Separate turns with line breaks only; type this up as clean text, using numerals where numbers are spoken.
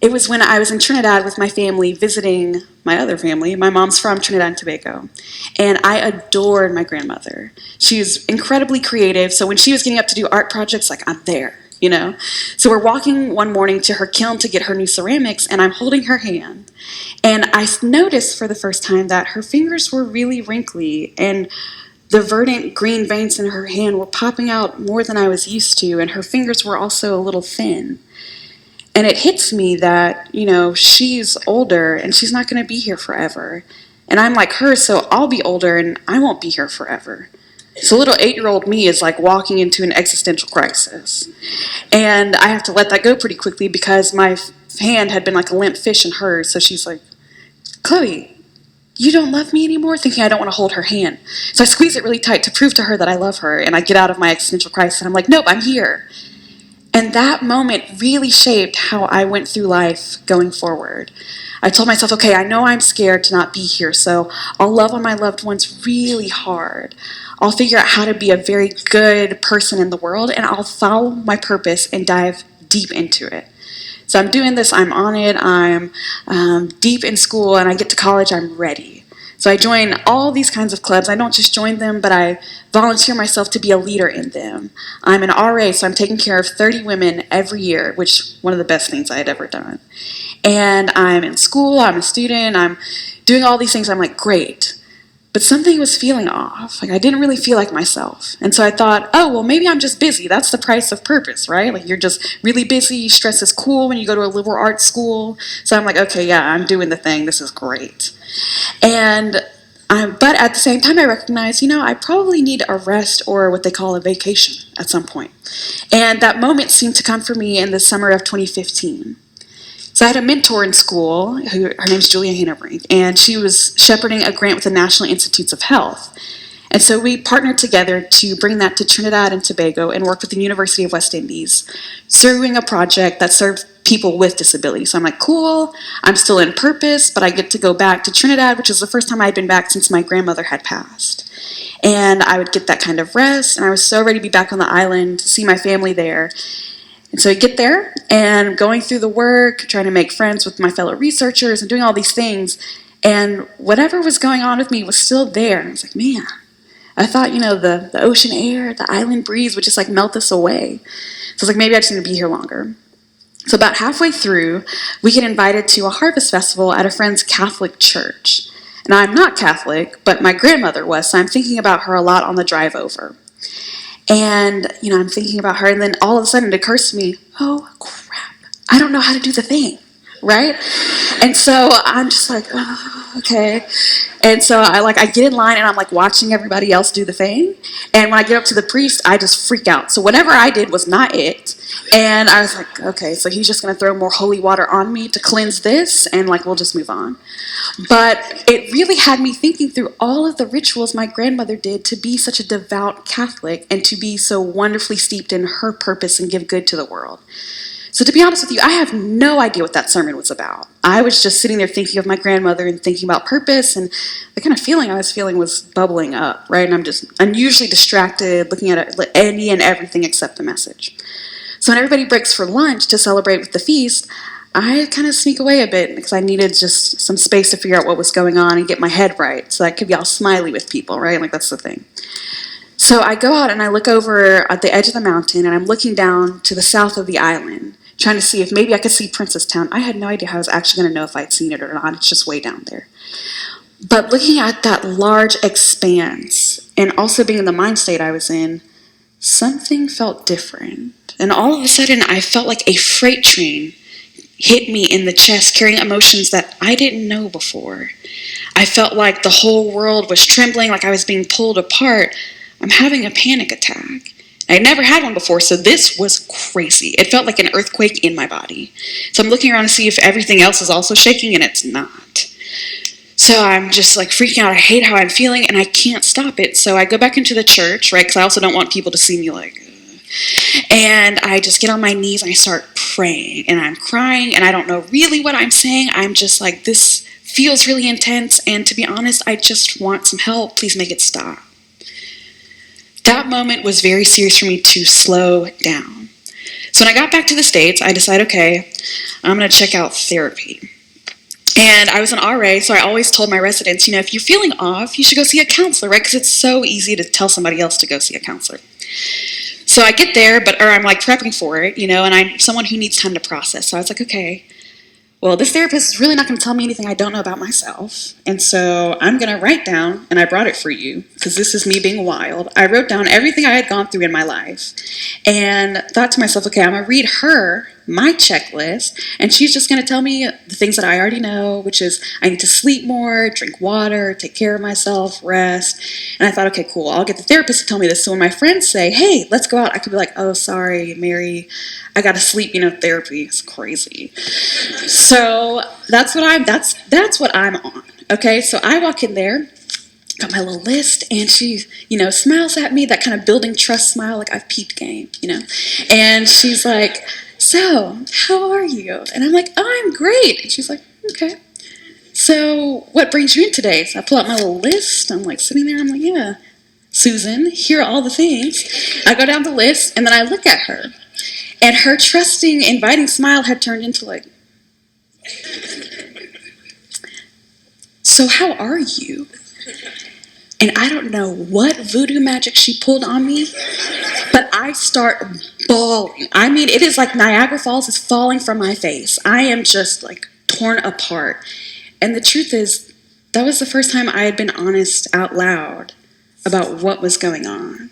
It was when I was in Trinidad with my family visiting my other family. My mom's from Trinidad and Tobago. And I adored my grandmother. She was incredibly creative. So when she was getting up to do art projects, like, I'm there, you know? So we're walking one morning to her kiln to get her new ceramics, and I'm holding her hand. And I noticed for the first time that her fingers were really wrinkly, and the verdant green veins in her hand were popping out more than I was used to, and her fingers were also a little thin. And it hits me that, she's older and she's not going to be here forever. And I'm like her, so I'll be older and I won't be here forever. So little 8-year-old me is like walking into an existential crisis. And I have to let that go pretty quickly because my hand had been like a limp fish in hers. So she's like, Chloe, you don't love me anymore? Thinking I don't want to hold her hand. So I squeeze it really tight to prove to her that I love her. And I get out of my existential crisis and I'm like, nope, I'm here. And that moment really shaped how I went through life going forward. I told myself, okay, I know I'm scared to not be here, so I'll love on my loved ones really hard. I'll figure out how to be a very good person in the world, and I'll follow my purpose and dive deep into it. So I'm doing this, I'm on it, I'm deep in school, and I get to college, I'm ready. So I join all these kinds of clubs. I don't just join them, but I volunteer myself to be a leader in them. I'm an RA, so I'm taking care of 30 women every year, which one of the best things I had ever done. And I'm in school, I'm a student, I'm doing all these things. I'm like, great. But something was feeling off. Like I didn't really feel like myself. And so I thought, oh, well, maybe I'm just busy. That's the price of purpose, right? Like you're just really busy. Stress is cool when you go to a liberal arts school. So I'm like, okay, yeah, I'm doing the thing. This is great. But at the same time, I recognize, I probably need a rest or what they call a vacation at some point. And that moment seemed to come for me in the summer of 2015. So I had a mentor in school, her name's Julia Hanebrink, and she was shepherding a grant with the National Institutes of Health. And so we partnered together to bring that to Trinidad and Tobago and work with the University of West Indies, serving a project that served people with disabilities. So I'm like, cool, I'm still in purpose, but I get to go back to Trinidad, which was the first time I'd been back since my grandmother had passed. And I would get that kind of rest, and I was so ready to be back on the island, to see my family there. And so I get there, and going through the work, trying to make friends with my fellow researchers, and doing all these things, and whatever was going on with me was still there. And I was like, man, I thought, the ocean air, the island breeze would just like melt us away. So I was like, maybe I just need to be here longer. So about halfway through, we get invited to a harvest festival at a friend's Catholic church. And I'm not Catholic, but my grandmother was, so I'm thinking about her a lot on the drive over. And, I'm thinking about her, and then all of a sudden it occurs to me, oh, crap, I don't know how to do the thing, right? And so I'm just like, oh, okay. And so I get in line, and I'm like watching everybody else do the thing. And when I get up to the priest, I just freak out. So whatever I did was not it. And I was like, okay, so he's just going to throw more holy water on me to cleanse this, and we'll just move on. But it really had me thinking through all of the rituals my grandmother did to be such a devout Catholic and to be so wonderfully steeped in her purpose and give good to the world. So to be honest with you, I have no idea what that sermon was about. I was just sitting there thinking of my grandmother and thinking about purpose, and the kind of feeling I was feeling was bubbling up, right? And I'm just unusually distracted, looking at any and everything except the message. So when everybody breaks for lunch to celebrate with the feast, I kind of sneak away a bit because I needed just some space to figure out what was going on and get my head right so I could be all smiley with people, right? Like that's the thing. So I go out and I look over at the edge of the mountain, and I'm looking down to the south of the island, trying to see if maybe I could see Princess-Town. I had no idea how I was actually going to know if I'd seen it or not. It's just way down there. But looking at that large expanse and also being in the mind state I was in, something felt different. And all of a sudden, I felt like a freight train hit me in the chest, carrying emotions that I didn't know before. I felt like the whole world was trembling, like I was being pulled apart. I'm having a panic attack. I had never had one before, so this was crazy. It felt like an earthquake in my body. So I'm looking around to see if everything else is also shaking, and it's not. So I'm just freaking out. I hate how I'm feeling, and I can't stop it. So I go back into the church, right, because I also don't want people to see me and I just get on my knees and I start praying, and I'm crying, and I don't know really what I'm saying. I'm just like, this feels really intense, and to be honest, I just want some help. Please make it stop. That moment was very serious for me to slow down. So when I got back to the States, I decided, okay, I'm going to check out therapy. And I was an RA, so I always told my residents, if you're feeling off, you should go see a counselor, right? Because it's so easy to tell somebody else to go see a counselor. So I get there, or I'm like prepping for it, and I'm someone who needs time to process. So I was like, okay, well, this therapist is really not going to tell me anything I don't know about myself. And so I'm going to write down, and I brought it for you, because this is me being wild. I wrote down everything I had gone through in my life and thought to myself, okay, I'm going to read her my checklist, and she's just going to tell me the things that I already know, which is I need to sleep more, drink water, take care of myself, rest. And I thought, okay, cool, I'll get the therapist to tell me this. So when my friends say, hey, let's go out, I could be like, oh, sorry, Mary, I got to sleep, therapy is crazy. So that's what I'm on. Okay, so I walk in there, got my little list, and she, smiles at me, that kind of building trust smile, like I've peeped game, And she's like, so, how are you? And I'm like, oh, I'm great. And she's like, okay. So, what brings you in today? So I pull out my little list. I'm like sitting there. I'm like, yeah, Susan, here are all the things. I go down the list, and then I look at her. And her trusting, inviting smile had turned into like, so how are you? And I don't know what voodoo magic she pulled on me, but I start bawling. I mean, it is like Niagara Falls is falling from my face. I am just like torn apart. And the truth is, that was the first time I had been honest out loud about what was going on.